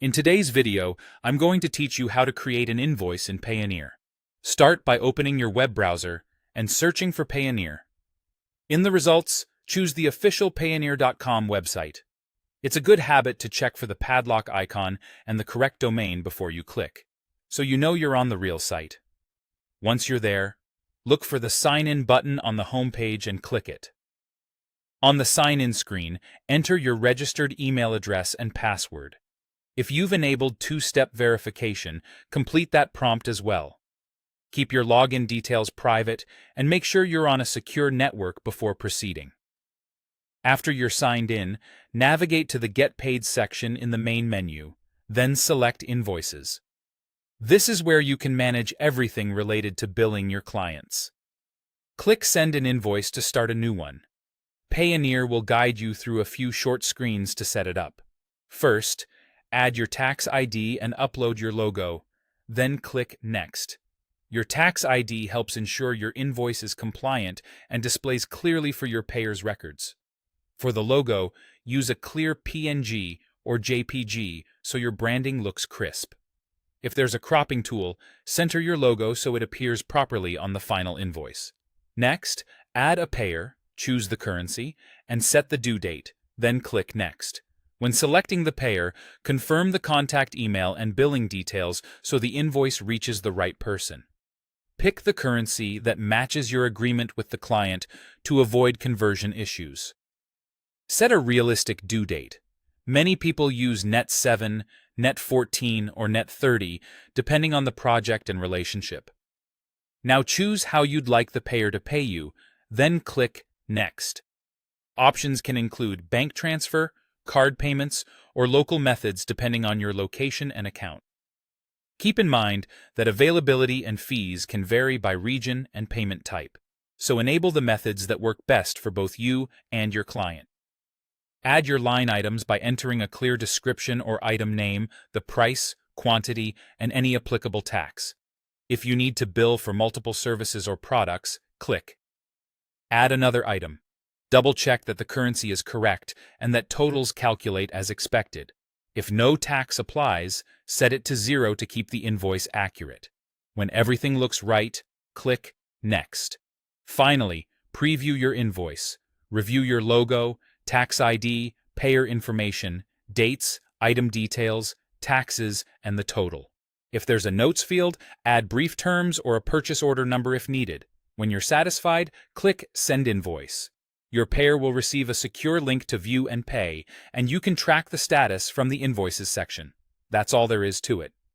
In today's video, I'm going to teach you how to create an invoice in Payoneer. Start by opening your web browser and searching for Payoneer. In the results, choose the official Payoneer.com website. It's a good habit to check for the padlock icon and the correct domain before you click, so you know you're on the real site. Once you're there, look for the Sign In button on the home page and click it. On the Sign In screen, enter your registered email address and password. If you've enabled two-step verification, complete that prompt as well. Keep your login details private and make sure you're on a secure network before proceeding. After you're signed in, navigate to the Get Paid section in the main menu, then select Invoices. This is where you can manage everything related to billing your clients. Click Send an Invoice to start a new one. Payoneer will guide you through a few short screens to set it up. First, add your tax ID and upload your logo, then click Next. Your tax ID helps ensure your invoice is compliant and displays clearly for your payer's records. For the logo, use a clear PNG or JPG so your branding looks crisp. If there's a cropping tool, center your logo so it appears properly on the final invoice. Next, add a payer, choose the currency, and set the due date, then click Next. When selecting the payer, confirm the contact email and billing details so the invoice reaches the right person. Pick the currency that matches your agreement with the client to avoid conversion issues. Set a realistic due date. Many people use Net 7, Net 14, or Net 30, depending on the project and relationship. Now choose how you'd like the payer to pay you, then click Next. Options can include bank transfer, card payments, or local methods depending on your location and account. Keep in mind that availability and fees can vary by region and payment type, so enable the methods that work best for both you and your client. Add your line items by entering a clear description or item name, the price, quantity, and any applicable tax. If you need to bill for multiple services or products, click Add another item. Double-check that the currency is correct and that totals calculate as expected. If no tax applies, set it to 0 to keep the invoice accurate. When everything looks right, click Next. Finally, preview your invoice. Review your logo, tax ID, payer information, dates, item details, taxes, and the total. If there's a notes field, add brief terms or a purchase order number if needed. When you're satisfied, click Send Invoice. Your payer will receive a secure link to view and pay, and you can track the status from the Invoices section. That's all there is to it.